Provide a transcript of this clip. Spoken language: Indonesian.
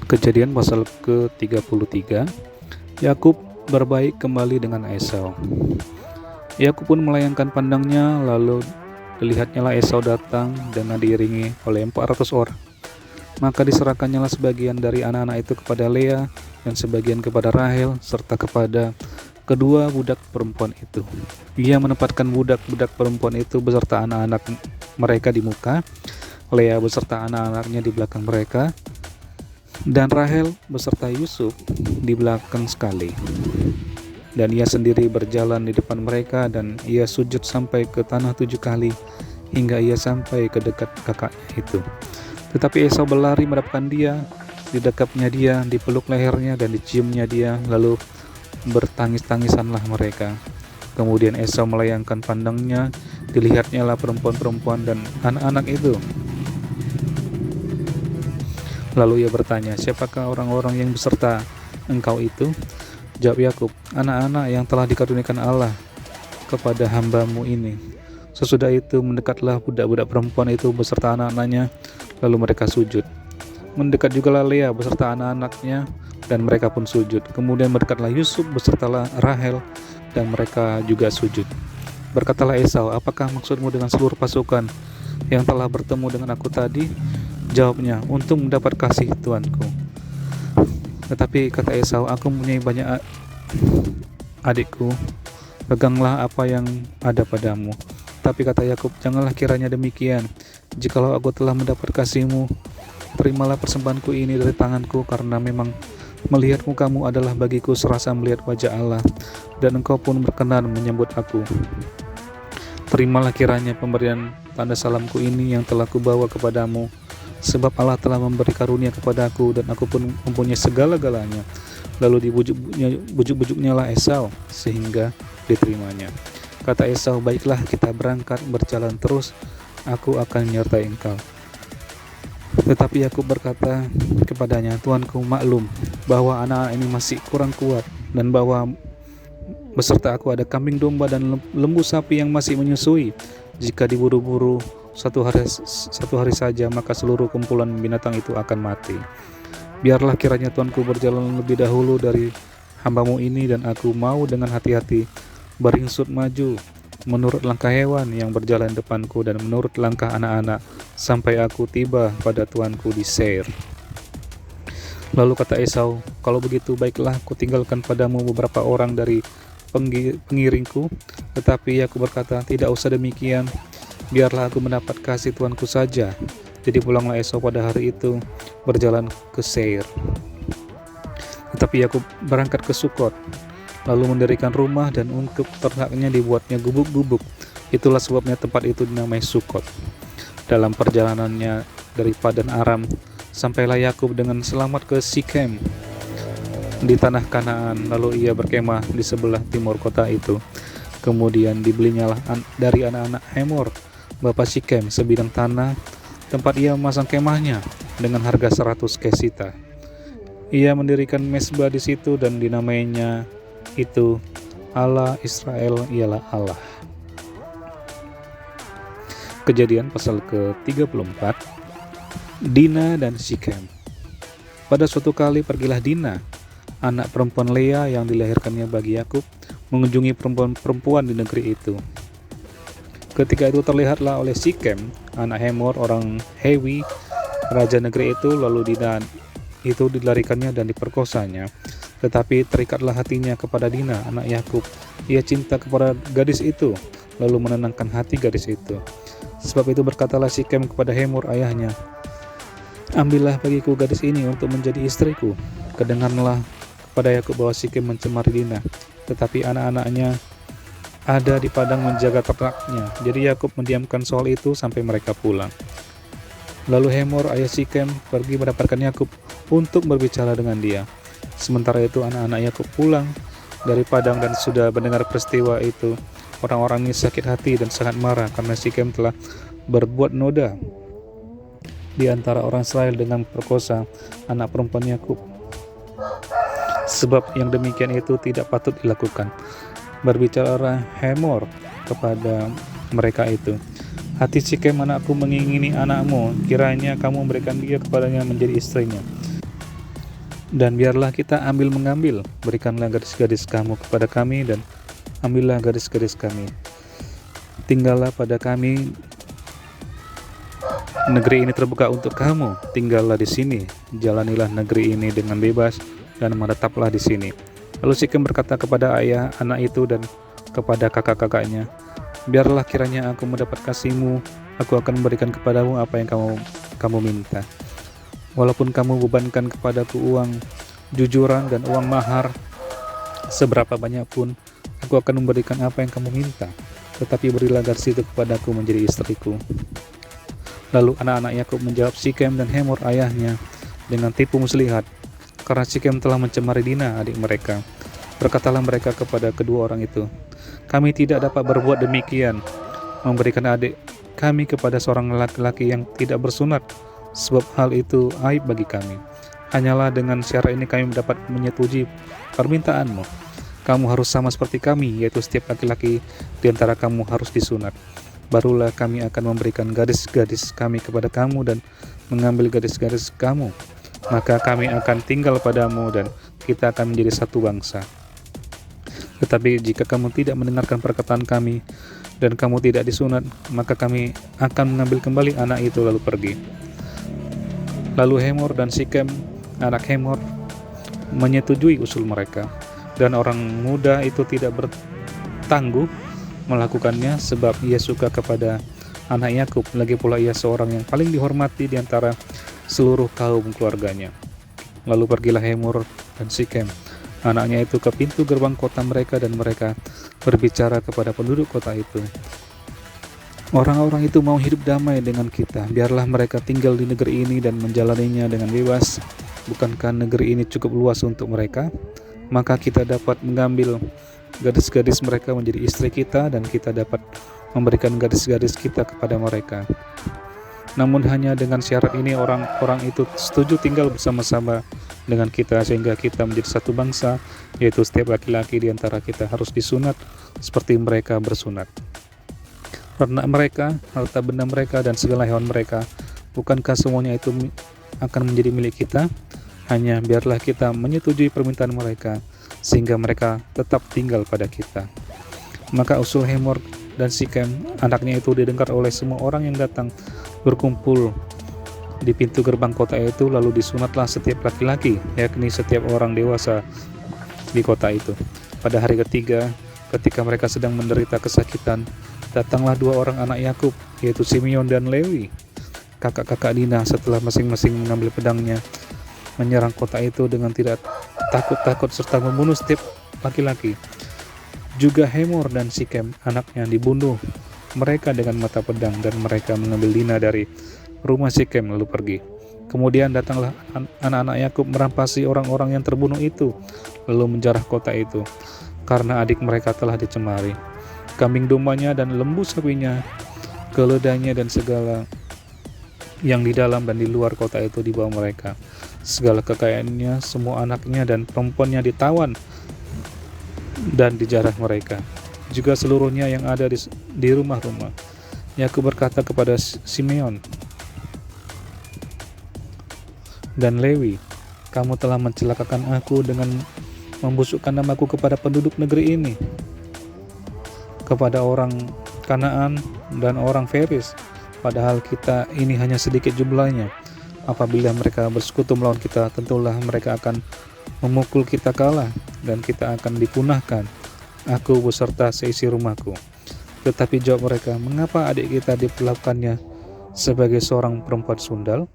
Kejadian pasal ke-33. Yakub berbaik kembali dengan Esau. Yakub pun melayangkan pandangnya, lalu dilihatnyalah Esau datang dengan diiringi oleh 400 orang. Maka diserahkannyalah sebagian dari anak-anak itu kepada Lea dan sebagian kepada Rahel serta kepada kedua budak perempuan itu. Ia menempatkan budak-budak perempuan itu beserta anak-anak mereka di muka, Lea beserta anak-anaknya di belakang mereka, dan Rahel beserta Yusuf di belakang sekali. Dan ia sendiri berjalan di depan mereka, dan ia sujud sampai ke tanah 7 kali hingga ia sampai ke dekat kakaknya itu. Tetapi Esau berlari mendapatkan dia, didekapnya dia, dipeluk lehernya dan diciumnya dia, lalu bertangis-tangisanlah mereka. Kemudian Esau melayangkan pandangnya, dilihatnyalah perempuan-perempuan dan anak-anak itu. Lalu ia bertanya, "Siapakah orang-orang yang beserta engkau itu?" Jawab Yakub, "Anak-anak yang telah dikaruniakan Allah kepada hamba-Mu ini." Sesudah itu mendekatlah budak-budak perempuan itu beserta anak-anaknya, lalu mereka sujud. Mendekat jugalah Lea beserta anak-anaknya, dan mereka pun sujud. Kemudian mendekatlah Yusuf beserta Rahel, dan mereka juga sujud. Berkatalah Esau, "Apakah maksudmu dengan seluruh pasukan yang telah bertemu dengan aku tadi?" Jawabnya, "Untuk mendapat kasih tuanku." Tetapi kata Esau, "Aku mempunyai banyak adikku, peganglah apa yang ada padamu." Tapi kata Yakub, "Janganlah kiranya demikian. Jikalau aku telah mendapat kasih-Mu, terimalah persembahanku ini dari tanganku, karena memang melihat mukamu adalah bagiku serasa melihat wajah Allah, dan engkau pun berkenan menyambut aku. Terimalah kiranya pemberian tanda salamku ini yang telah kubawa kepadamu, sebab Allah telah memberi karunia kepadaku, dan aku pun mempunyai segala-galanya." Lalu dibujuk-bujuknya lah Esau sehingga diterimanya. Kata Esau, "Baiklah, kita berangkat berjalan terus, aku akan menyertai engkau." Tetapi Yakub berkata kepadanya, "Tuanku maklum bahwa anak ini masih kurang kuat, dan bahwa beserta aku ada kambing domba dan lembu sapi yang masih menyusui. Jika diburu-buru satu hari saja, maka seluruh kumpulan binatang itu akan mati. Biarlah kiranya tuanku berjalan lebih dahulu dari hamba-Mu ini, dan aku mau dengan hati-hati beringsut maju menurut langkah hewan yang berjalan depanku dan menurut langkah anak-anak, sampai aku tiba pada tuanku di Seir." Lalu kata Esau, "Kalau begitu baiklah, aku tinggalkan padamu beberapa orang dari pengiringku." Tetapi aku berkata, "Tidak usah demikian, biarlah aku mendapat kasih tuanku saja." Jadi pulanglah Esau pada hari itu berjalan ke Seir. Tetapi aku berangkat ke Sukot, lalu mendirikan rumah, dan untuk ternaknya dibuatnya gubuk-gubuk. Itulah sebabnya tempat itu dinamai Sukot. Dalam perjalanannya dari Padan Aram, sampailah Yakub dengan selamat ke Sikem di tanah Kanaan, lalu ia berkemah di sebelah timur kota itu. Kemudian dibelinya dari anak-anak Hemor, bapa Sikem, sebidang tanah, tempat ia memasang kemahnya dengan harga 100 kesita. Ia mendirikan mezbah di situ dan dinamainya itu Allah Israel ialah Allah. Kejadian pasal ke-34. Dina dan Sikem. Pada suatu kali pergilah Dina, anak perempuan Lea yang dilahirkannya bagi Yakub, mengunjungi perempuan-perempuan di negeri itu. Ketika itu terlihatlah oleh Sikem, anak Hemor orang Hewi, raja negeri itu, lalu Dina itu dilarikannya dan diperkosanya. Tetapi terikatlah hatinya kepada Dina, anak Yakub. Ia cinta kepada gadis itu, lalu menenangkan hati gadis itu. Sebab itu berkatalah Sikem kepada Hemor ayahnya, "Ambillah bagiku gadis ini untuk menjadi istriku." Kedengaranlah kepada Yakub bahwa Sikem mencemari Dina, tetapi anak-anaknya ada di padang menjaga ternaknya. Jadi Yakub mendiamkan soal itu sampai mereka pulang. Lalu Hemor ayah Sikem pergi mendapatkan Yakub untuk berbicara dengan dia. Sementara itu anak-anak Yakub pulang dari padang dan sudah mendengar peristiwa itu. Orang-orang ini sakit hati dan sangat marah karena Sikem telah berbuat noda di antara orang Israel dengan perkosa anak perempuan Yakub. Sebab yang demikian itu tidak patut dilakukan. Berbicara Hemor kepada mereka itu, "Hati Sikem anakku mengingini anakmu, kiranya kamu memberikan dia kepadanya menjadi istrinya." Dan biarlah kita mengambil, berikanlah gadis-gadis kamu kepada kami, dan ambillah gadis-gadis kami. Tinggallah pada kami, negeri ini terbuka untuk kamu. Tinggallah di sini, jalanilah negeri ini dengan bebas, dan menetaplah di sini. Lalu Sikem berkata kepada ayah anak itu dan kepada kakak-kakaknya, biarlah kiranya aku mendapat kasihmu, aku akan memberikan kepadamu apa yang kamu minta. Walaupun kamu bebankan kepadaku uang jujuran dan uang mahar seberapa banyak pun, aku akan memberikan apa yang kamu minta. Tetapi berilah gadis itu kepadaku menjadi istriku. Lalu anak-anak Yakub menjawab Sikem dan Hemor ayahnya dengan tipu muslihat, karena Sikem telah mencemari Dina adik mereka. Berkatalah mereka kepada kedua orang itu, kami tidak dapat berbuat demikian, memberikan adik kami kepada seorang laki-laki yang tidak bersunat, sebab hal itu aib bagi kami. Hanyalah dengan syarat ini kami dapat menyetujui permintaanmu. Kamu harus sama seperti kami, yaitu setiap laki-laki di antara kamu harus disunat. Barulah kami akan memberikan gadis-gadis kami kepada kamu dan mengambil gadis-gadis kamu. Maka kami akan tinggal padamu dan kita akan menjadi satu bangsa. Tetapi jika kamu tidak mendengarkan perkataan kami dan kamu tidak disunat, maka kami akan mengambil kembali anak itu lalu pergi. Lalu Hemor dan Sikem, anak Hemor, menyetujui usul mereka, dan orang muda itu tidak bertangguh melakukannya sebab ia suka kepada anak Yakub, lagi pula ia seorang yang paling dihormati di antara seluruh kaum keluarganya. Lalu pergilah Hemor dan Sikem, anaknya itu, ke pintu gerbang kota mereka, dan mereka berbicara kepada penduduk kota itu, orang-orang itu mau hidup damai dengan kita, biarlah mereka tinggal di negeri ini dan menjalaninya dengan bebas. Bukankah negeri ini cukup luas untuk mereka? Maka kita dapat mengambil gadis-gadis mereka menjadi istri kita, dan kita dapat memberikan gadis-gadis kita kepada mereka. Namun hanya dengan syarat ini orang-orang itu setuju tinggal bersama-sama dengan kita, sehingga kita menjadi satu bangsa, yaitu setiap laki-laki di antara kita harus disunat seperti mereka bersunat. Ternak mereka, harta benda mereka, dan segala hewan mereka, bukankah semuanya itu akan menjadi milik kita? Hanya biarlah kita menyetujui permintaan mereka, sehingga mereka tetap tinggal pada kita. Maka usul Hemor dan Sikem, anaknya itu, didengar oleh semua orang yang datang berkumpul di pintu gerbang kota itu. Lalu disunatlah setiap laki-laki, yakni setiap orang dewasa di kota itu. Pada hari ketiga, ketika mereka sedang menderita kesakitan, datanglah dua orang anak Yakub, yaitu Simeon dan Lewi, kakak-kakak Dina, setelah masing-masing mengambil pedangnya, menyerang kota itu dengan tidak takut-takut serta membunuh setiap laki-laki. Juga Hemor dan Sikem, anaknya, dibunuh mereka dengan mata pedang, dan mereka mengambil Dina dari rumah Sikem lalu pergi. Kemudian datanglah anak-anak Yakub merampasi orang-orang yang terbunuh itu, lalu menjarah kota itu, karena adik mereka telah dicemari. Kambing dombanya dan lembu sapinya, keledainya, dan segala yang di dalam dan di luar kota itu dibawa mereka. Segala kekayaannya, semua anaknya dan perempuannya ditawan dan dijarah mereka, juga seluruhnya yang ada di rumah-rumah. Yakub berkata kepada Simeon dan Lewi, kamu telah mencelakakan aku dengan membusukkan namaku kepada penduduk negeri ini, kepada orang Kanaan dan orang Feris, padahal kita ini hanya sedikit jumlahnya. Apabila mereka bersekutu melawan kita, tentulah mereka akan memukul kita kalah, dan kita akan dipunahkan, aku beserta seisi rumahku. Tetapi jawab mereka, mengapa adik kita diperlakukannya sebagai seorang perempuan sundal?